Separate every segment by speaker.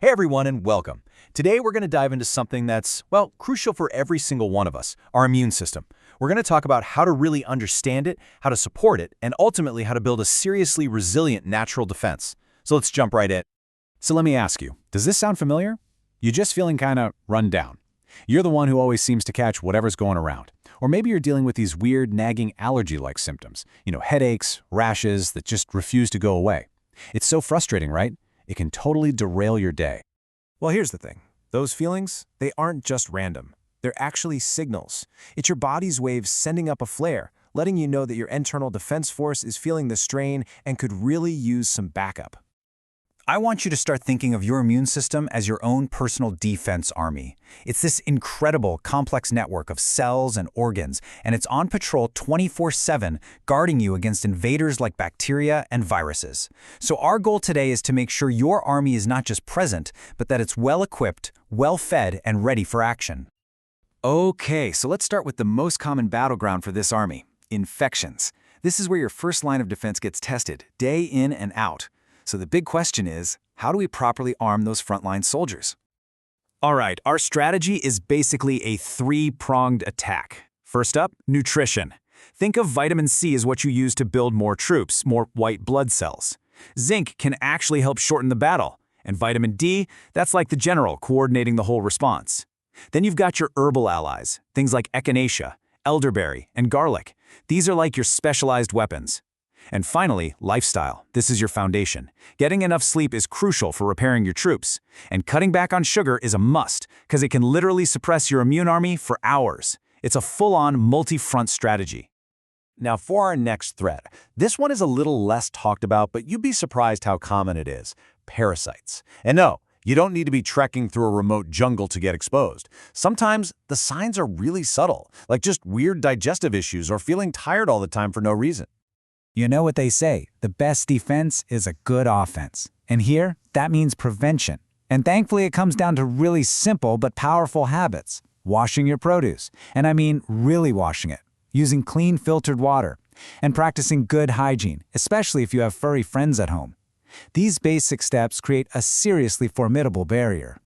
Speaker 1: Hey everyone and welcome. Today we're going to dive into something that's, well, crucial for every single one of us, our immune system. We're going to talk about how to really understand it, how to support it, and ultimately how to build a seriously resilient natural defense. So let's jump right in. So let me ask you, does this sound familiar? You're just feeling kind of run down. You're the one who always seems to catch whatever's going around. Or maybe you're dealing with these weird, nagging allergy-like symptoms, headaches, rashes that just refuse to go away. It's so frustrating, right? It can totally derail your day.
Speaker 2: Well, here's the thing. Those feelings, they aren't just random. They're actually signals. It's your body's waves sending up a flare, letting you know that your internal defense force is feeling the strain and could really use some backup.
Speaker 3: I want you to start thinking of your immune system as your own personal defense army. It's this incredible, complex network of cells and organs, and it's on patrol 24/7, guarding you against invaders like bacteria and viruses. So our goal today is to make sure your army is not just present, but that it's well-equipped, well-fed, and ready for action.
Speaker 4: Okay, so let's start with the most common battleground for this army, infections. This is where your first line of defense gets tested, day in and out. So the big question is, how do we properly arm those frontline soldiers?
Speaker 3: All right, our strategy is basically a three-pronged attack. First up, nutrition. Think of vitamin C as what you use to build more troops, more white blood cells. Zinc can actually help shorten the battle. And vitamin D, that's like the general coordinating the whole response. Then you've got your herbal allies, things like echinacea, elderberry, and garlic. These are like your specialized weapons. And finally, lifestyle. This is your foundation. Getting enough sleep is crucial for repairing your troops. And cutting back on sugar is a must, because it can literally suppress your immune army for hours. It's a full-on, multi-front strategy.
Speaker 1: Now for our next threat. This one is a little less talked about, but you'd be surprised how common it is. Parasites. And no, you don't need to be trekking through a remote jungle to get exposed. Sometimes the signs are really subtle, like just weird digestive issues or feeling tired all the time for no reason.
Speaker 3: You know what they say, the best defense is a good offense. And here, that means prevention. And thankfully, it comes down to really simple but powerful habits. Washing your produce, and I mean really washing it. Using clean filtered water. And practicing good hygiene, especially if you have furry friends at home. These basic steps create a seriously formidable barrier.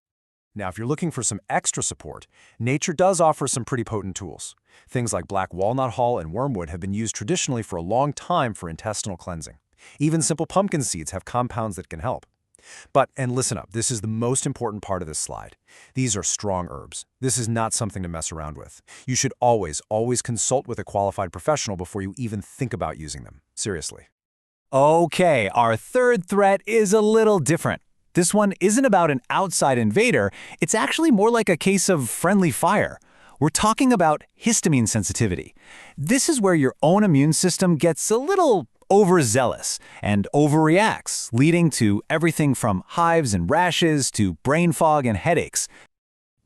Speaker 2: Now, if you're looking for some extra support, nature does offer some pretty potent tools. Things like black walnut hull and wormwood have been used traditionally for a long time for intestinal cleansing. Even simple pumpkin seeds have compounds that can help. But, and listen up, this is the most important part of this slide. These are strong herbs. This is not something to mess around with. You should always consult with a qualified professional before you even think about using them. Seriously.
Speaker 3: Okay, our third threat is a little different. This one isn't about an outside invader, it's actually more like a case of friendly fire. We're talking about histamine sensitivity. This is where your own immune system gets a little overzealous and overreacts, leading to everything from hives and rashes to brain fog and headaches.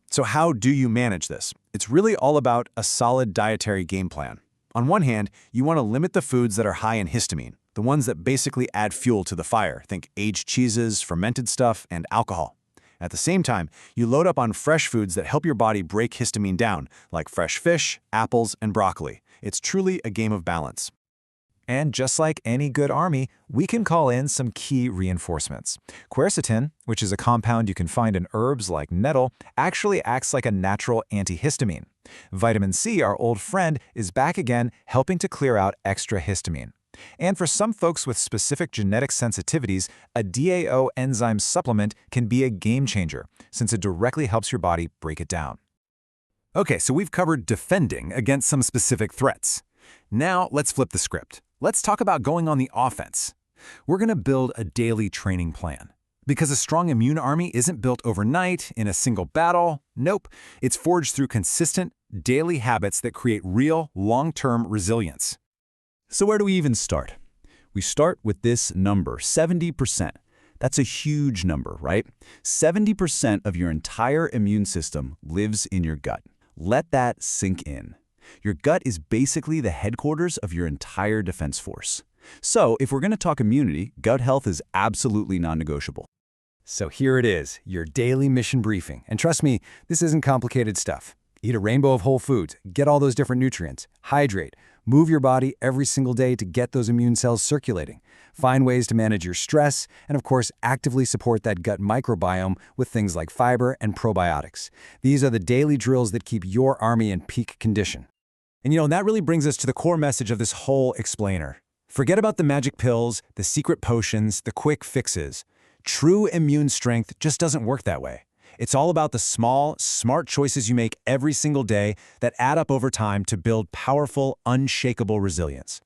Speaker 2: So how do you manage this? It's really all about a solid dietary game plan. On one hand, you want to limit the foods that are high in histamine, the ones that basically add fuel to the fire. Think aged cheeses, fermented stuff, and alcohol. At the same time, you load up on fresh foods that help your body break histamine down, like fresh fish, apples, and broccoli. It's truly a game of balance.
Speaker 4: And just like any good army, we can call in some key reinforcements. Quercetin, which is a compound you can find in herbs like nettle, actually acts like a natural antihistamine. Vitamin C, our old friend, is back again, helping to clear out extra histamine. And for some folks with specific genetic sensitivities, a DAO enzyme supplement can be a game changer, since it directly helps your body break it down.
Speaker 1: Okay, so we've covered defending against some specific threats. Now let's flip the script. Let's talk about going on the offense. We're going to build a daily training plan. Because a strong immune army isn't built overnight in a single battle. Nope, it's forged through consistent, daily habits that create real, long-term resilience. So where do we even start? We start with this number, 70%. That's a huge number, right? 70% of your entire immune system lives in your gut. Let that sink in. Your gut is basically the headquarters of your entire defense force. So if we're going to talk immunity, gut health is absolutely non-negotiable.
Speaker 2: So here it is, your daily mission briefing. And trust me, this isn't complicated stuff. Eat a rainbow of whole foods, get all those different nutrients, hydrate, Move your body every single day to get those immune cells circulating. Find ways to manage your stress, and of course, actively support that gut microbiome with things like fiber and probiotics. These are the daily drills that keep your army in peak condition.
Speaker 3: And that really brings us to the core message of this whole explainer. Forget about the magic pills, the secret potions, the quick fixes. True immune strength just doesn't work that way. It's all about the small, smart choices you make every single day that add up over time to build powerful, unshakable resilience.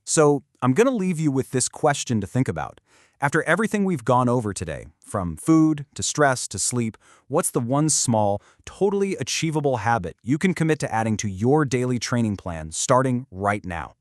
Speaker 3: So, I'm going to leave you with this question to think about. After everything we've gone over today, from food to stress to sleep, what's the one small, totally achievable habit you can commit to adding to your daily training plan starting right now?